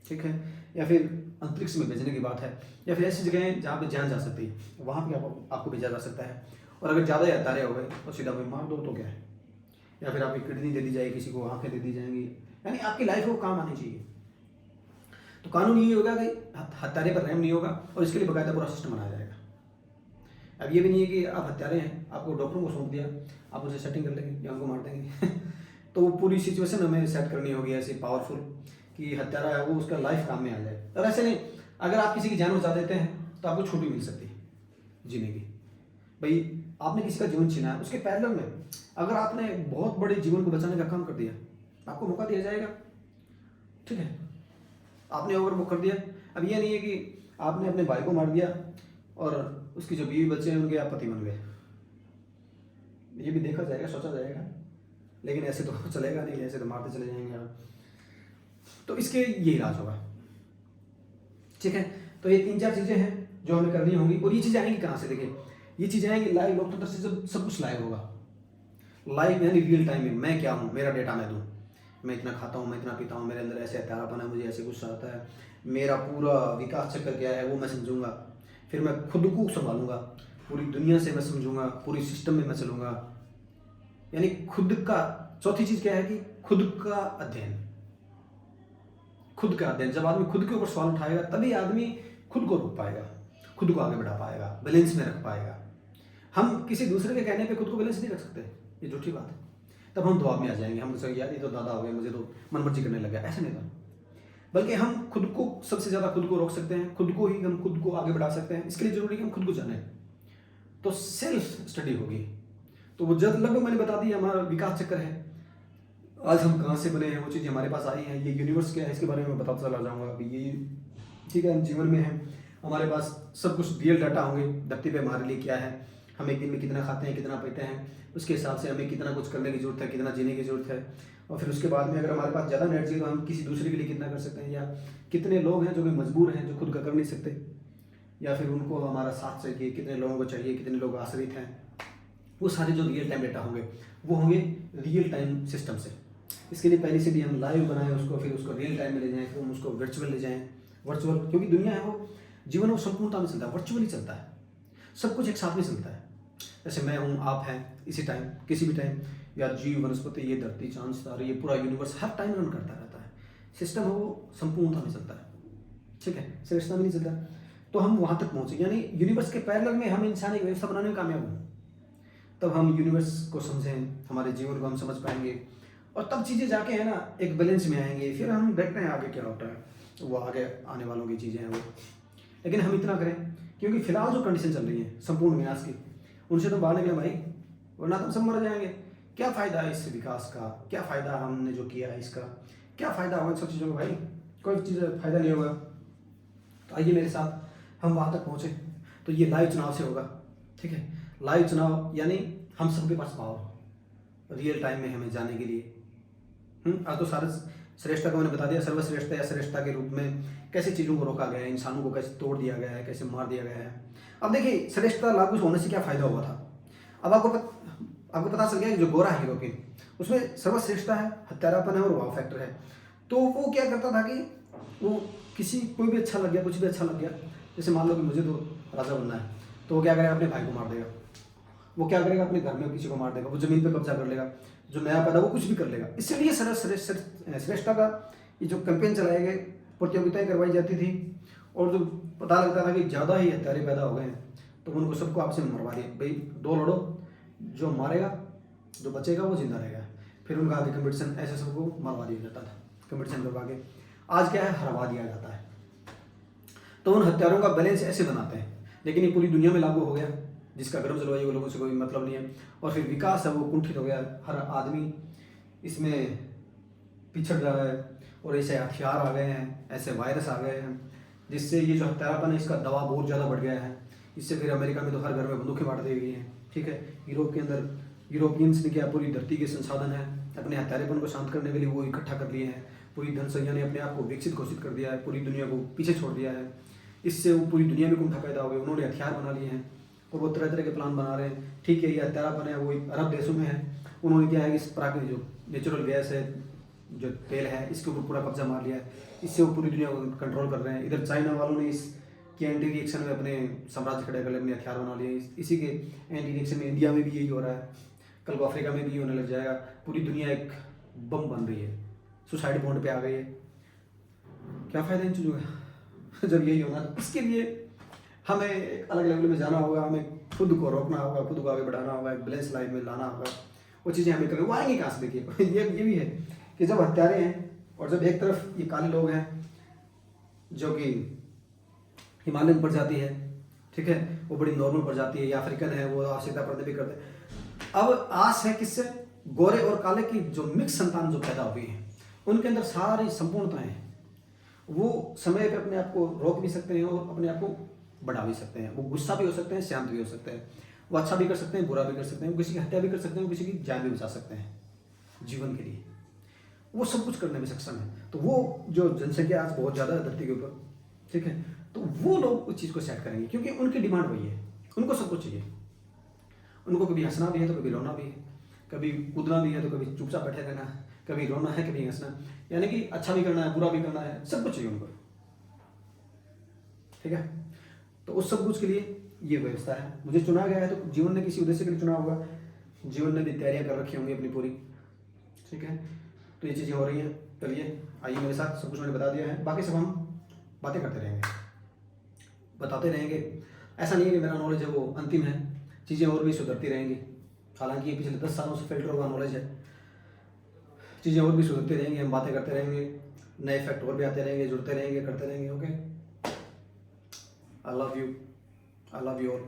ठीक है, या फिर अंतरिक्ष में भेजने की बात है, या फिर ऐसी जगहें जहाँ पे जान जा सकती है, वहाँ पे आपको भेजा जा सकता है। और अगर ज़्यादा हत्यारे हो गए तो सीधा कोई मार दो तो क्या है, या फिर आपकी किडनी दे दी जाएगी, किसी को आंखें दे दी जाएंगी, यानी आपकी लाइफ को काम आनी चाहिए। तो कानून ये होगा कि हत्यारे पर रहम नहीं होगा, और इसके लिए बाकायदा पूरा सिस्टम बनाया जाएगा। अब ये भी नहीं है कि आप हत्यारे हैं, आपको डॉक्टरों को सौंप दिया, आप उसे सेटिंग कर लेंगे या उनको मार देंगे तो वो पूरी सिचुएशन हमें सेट करनी होगी ऐसी पावरफुल कि हत्यारा है वो उसका लाइफ काम में आ जाए। और ऐसे नहीं, अगर आप किसी की जान बचा देते हैं तो आपको छुट्टी मिल सकती है जीने की। भाई आपने किसी का जीवन छीना है, उसके पैरेलल में अगर आपने बहुत बड़े जीवन को बचाने का काम कर दिया, आपको मौका दिया जाएगा। ठीक है, आपने ओवर बुक कर दिया। अब ये नहीं है कि आपने अपने भाई को मार दिया और उसकी जो बीवी बच्चे हैं उनके आप पति बन गए। ये भी देखा जाएगा, सोचा जाएगा, लेकिन ऐसे तो चलेगा नहीं, ऐसे तो मारते चले जाएंगे आप। तो इसके ये इलाज होगा। ठीक है, तो ये 3-4 चीज़ें हैं जो हमें करनी होंगी। और ये चीज़ें आएंगी कहाँ से? देखिए, ये चीज़ें आएंगी लाइव लोकतंत्र से, जब सब कुछ लाइव होगा। लाइव यानी रियल टाइम में मैं क्या हूँ, मेरा डेटा मैं दूँ, मैं इतना खाता हूँ, मैं इतना पीता हूँ, मेरे अंदर ऐसे हत्यारापन है, मुझे ऐसे गुस्सा आता है, मेरा पूरा विकास चक्कर क्या है वो मैं समझूंगा। फिर मैं खुद को संभालूंगा, पूरी दुनिया से मैं समझूंगा, पूरी सिस्टम में मैं चलूंगा। यानी खुद का, चौथी चीज़ क्या है कि खुद का अध्ययन। खुद का अध्ययन, जब आदमी खुद के ऊपर सवाल उठाएगा तभी आदमी खुद को रोक पाएगा, खुद को आगे बढ़ा पाएगा, बैलेंस में रख पाएगा। हम किसी दूसरे के कहने पे खुद को बैलेंस नहीं रख सकते, ये झूठी बात है। तब हम दबाव में आ जाएंगे, हम सोचेंगे यार ये तो दादा हो गए, मुझे तो मनमर्जी करने लगा। ऐसा नहीं था, बल्कि हम खुद को सबसे ज़्यादा खुद को रोक सकते हैं, खुद को ही हम खुद को आगे बढ़ा सकते हैं। इसके लिए जरूरी है कि हम खुद को जानें। तो सेल्फ स्टडी होगी। तो वो जब लगभग मैंने बता दिया, हमारा विकास चक्कर है, आज हम कहाँ से बने हैं, वो चीज़ें हमारे पास आई हैं, ये यूनिवर्स क्या है इसके बारे में मैं बताता चला जाऊँगा अभी। ये ठीक है, हम जीवन में हैं, हमारे पास सब कुछ रियल डाटा होंगे, धरती पे हमारे लिए क्या है, हम एक दिन में कितना खाते हैं, कितना पीते हैं, उसके हिसाब से हमें कितना कुछ करने की ज़रूरत है, कितना जीने की ज़रूरत है। और फिर उसके बाद में अगर हमारे पास ज़्यादा एनर्जी है तो हम किसी दूसरे के लिए कितना कर सकते हैं, या कितने लोग हैं जो कि मजबूर हैं, जो खुद का कर नहीं सकते, या फिर उनको हमारा साथ चाहिए, कितने लोगों को चाहिए, कितने लोग आश्रित हैं। वो सारे जो रियल टाइम डेटा होंगे वो होंगे रियल टाइम सिस्टम से। इसके लिए पहली सीढ़ी हम लाइव बनाएं उसको, फिर उसको रियल टाइम में ले जाएं, फिर हम उसको वर्चुअल ले जाएं। वर्चुअल क्योंकि दुनिया है वो जीवन वो संपूर्णता में चलता है, वर्चुअली चलता है, सब कुछ एक साथ में चलता है। जैसे मैं हूँ, आप हैं, इसी टाइम, किसी भी टाइम, या जीव वनस्पति, ये धरती, चांद सितारे, ये पूरा यूनिवर्स हर टाइम रन करता रहता है। सिस्टम है वो संपूर्णता में चलता है। ठीक है, श्रेष्ठता में नहीं चलता। तो हम वहाँ तक पहुँचे, यानी यूनिवर्स के पैरेलल में हम इंसान एक व्यवस्था बनाने में कामयाब हों। तब हम यूनिवर्स को समझें, हमारे जीवन को हम समझ पाएंगे, और तब चीज़ें जाके है ना एक बैलेंस में आएंगे। फिर हम देखते हैं आगे क्या होता है, वो आगे आने वालों की चीज़ें हैं वो। लेकिन हम इतना करें, क्योंकि फिलहाल जो कंडीशन चल रही है संपूर्ण विनाश की, उनसे तो बाहर निकले भाई, वरना तुम सब मर जाएंगे। क्या फ़ायदा है इस विकास का, क्या फ़ायदा हमने जो किया है इसका, क्या फ़ायदा होगा इन सब चीज़ों का भाई? कोई चीज़ फ़ायदा नहीं होगा। तो आइए मेरे साथ हम वहाँ तक पहुँचे। तो ये लाइव चुनाव से होगा। ठीक है, लाइव चुनाव यानी हम सबके पास पावर रियल टाइम में हमें जाने के लिए। आज तो सारे श्रेष्ठता को मैंने बता दिया, सर्वश्रेष्ठता या श्रेष्ठता के रूप में कैसे चीज़ों को रोका गया है, इंसानों को कैसे तोड़ दिया गया है, कैसे मार दिया गया है। अब देखिए श्रेष्ठता लागू होने से क्या फ़ायदा हुआ था। अब आपको पता चल गया कि जो गोरा है हीरोपिन, उसमें सर्वश्रेष्ठता है, हत्यारापन है और वाव फैक्टर है। तो वो क्या करता था कि वो किसी कोई भी अच्छा लग गया, कुछ भी अच्छा लग गया, जैसे मान लो कि मुझे तो राजा बनना है, तो वो क्या करेगा, अपने भाई को मार देगा। वो क्या करेगा, अपने घर में किसी को मार देगा, वो ज़मीन पे कब्जा कर लेगा, जो नया पैदा वो कुछ भी कर लेगा। इसलिए श्रेष्ठता का ये जो कैंपेन चलाए गए, प्रतियोगिताएं करवाई जाती थी, और जो पता लगता था कि ज़्यादा ही हत्यारे पैदा हो गए हैं तो उनको सबको आपस में मरवा दिया। भाई 2 लड़ो, जो मारेगा, जो बचेगा वो जिंदा रहेगा। फिर उनका आगे कंपटीशन, ऐसे सबको मरवा दिया जाता था, कंपटीशन करवा के। आज क्या है, हरवा दिया जाता है। तो उन हत्यारों का बैलेंस ऐसे बनाते हैं, लेकिन ये पूरी दुनिया में लागू हो गया, जिसका गर्म जलवायु वो लोगों से कोई मतलब नहीं है। और फिर विकास है वो कुंठित हो गया, हर आदमी इसमें पिछड़ रहा है, और ऐसे हथियार आ गए हैं, ऐसे वायरस आ गए हैं, जिससे ये जो हत्यारापन है इसका दबाव बहुत ज़्यादा बढ़ गया है। इससे फिर अमेरिका में तो हर घर में बंदूकें बांट दी गई हैं। ठीक है, यूरोप के अंदर यूरोपियंस ने क्या, पूरी धरती के संसाधन है, अपने हत्यारेपन को शांत करने के लिए वो इकट्ठा कर लिए हैं। पूरी जनसंख्या ने अपने आप को विकसित घोषित कर दिया है, पूरी दुनिया को पीछे छोड़ दिया है। इससे वो पूरी दुनिया में कुंठा पैदा हो गया, उन्होंने हथियार बना लिए हैं और वो तरह तरह के प्लान बना रहे हैं। ठीक है, ये हत्यारापन है वो अरब देशों में है, उन्होंने क्या है कि इस प्राकृतिक जो नेचुरल गैस है, जो तेल है, इसके ऊपर पूरा कब्जा मार लिया है। इससे वो पूरी दुनिया को कंट्रोल कर रहे हैं। इधर चाइना वालों ने इसके एंटी रिएक्शन में अपने साम्राज्य खड़े कर लिए, अपने हथियार बना लिए। इसी के एंटी रिएक्शन में इंडिया में भी यही हो रहा है, कल को अफ्रीका में भी होने लग जाएगा। पूरी दुनिया एक बम बन रही है, सुसाइड पॉइंट पे आ गई है। क्या फ़ायदा इन चीज़ों का जब यही होगा। तो इसके लिए हमें एक अलग लेवल में जाना होगा, हमें खुद को रोकना होगा, खुद को आगे बढ़ाना होगा, एक बैलेंस लाइफ में लाना होगा। वो चीज़ें हमें करें, वो आएंगी कहाँ से? देखिए ये भी है कि जब हत्यारे हैं और जब एक तरफ ये काले लोग हैं जो कि हिमालयन प्रजाति है, ठीक है, वो बड़ी नॉर्मल प्रजाति है, या अफ्रीकन है, वो आवश्यकता पड़ने भी करते हैं। अब आस है किससे? गोरे और काले की जो मिक्स संतान जो पैदा हुई है, उनके अंदर सारी संपूर्णताएं हैं। वो समय पे अपने आप को रोक भी सकते हैं और अपने आप को बढ़ा भी सकते हैं। वो गुस्सा भी हो सकते हैं, शांत भी हो सकते हैं, वो अच्छा भी कर सकते हैं, बुरा भी कर सकते हैं, वो किसी की हत्या भी कर सकते हैं, वो किसी की जान भी बचा सकते हैं जीवन के लिए। वो सब कुछ करने में सक्षम है। तो वो जो जनसंख्या आज बहुत ज़्यादा है धरती के ऊपर, ठीक है, तो वो लोग उस चीज़ को सेट करेंगे क्योंकि उनकी डिमांड वही है। उनको सब कुछ चाहिए। उनको कभी हंसना भी है तो कभी रोना भी है, कभी कूदना भी है तो कभी चुपचाप बैठे रहना है, कभी रोना है कभी हंसना, यानी कि अच्छा भी करना है, बुरा भी करना है, सब कुछ चाहिए उनको, ठीक है। तो उस सब कुछ के लिए ये व्यवस्था है। मुझे चुना गया है तो जीवन ने किसी उद्देश्य के लिए चुना होगा, जीवन ने भी तैयारियां कर रखी होंगी अपनी पूरी, ठीक है। तो ये चीज़ें हो रही हैं। चलिए आइए मेरे साथ, सब कुछ मैंने बता दिया है, बाकी सब हम बातें करते रहेंगे, बताते रहेंगे। ऐसा नहीं है कि मेरा नॉलेज है वो अंतिम है, चीज़ें और भी सुधरती रहेंगी। हालांकि ये पिछले 10 सालों से फिल्टर हुआ नॉलेज है, चीज़ें और भी सुधरती रहेंगी, हम बातें करते रहेंगे, नए फैक्ट और भी आते रहेंगे, जुड़ते रहेंगे, करते रहेंगे। Okay, I love you, I love you all.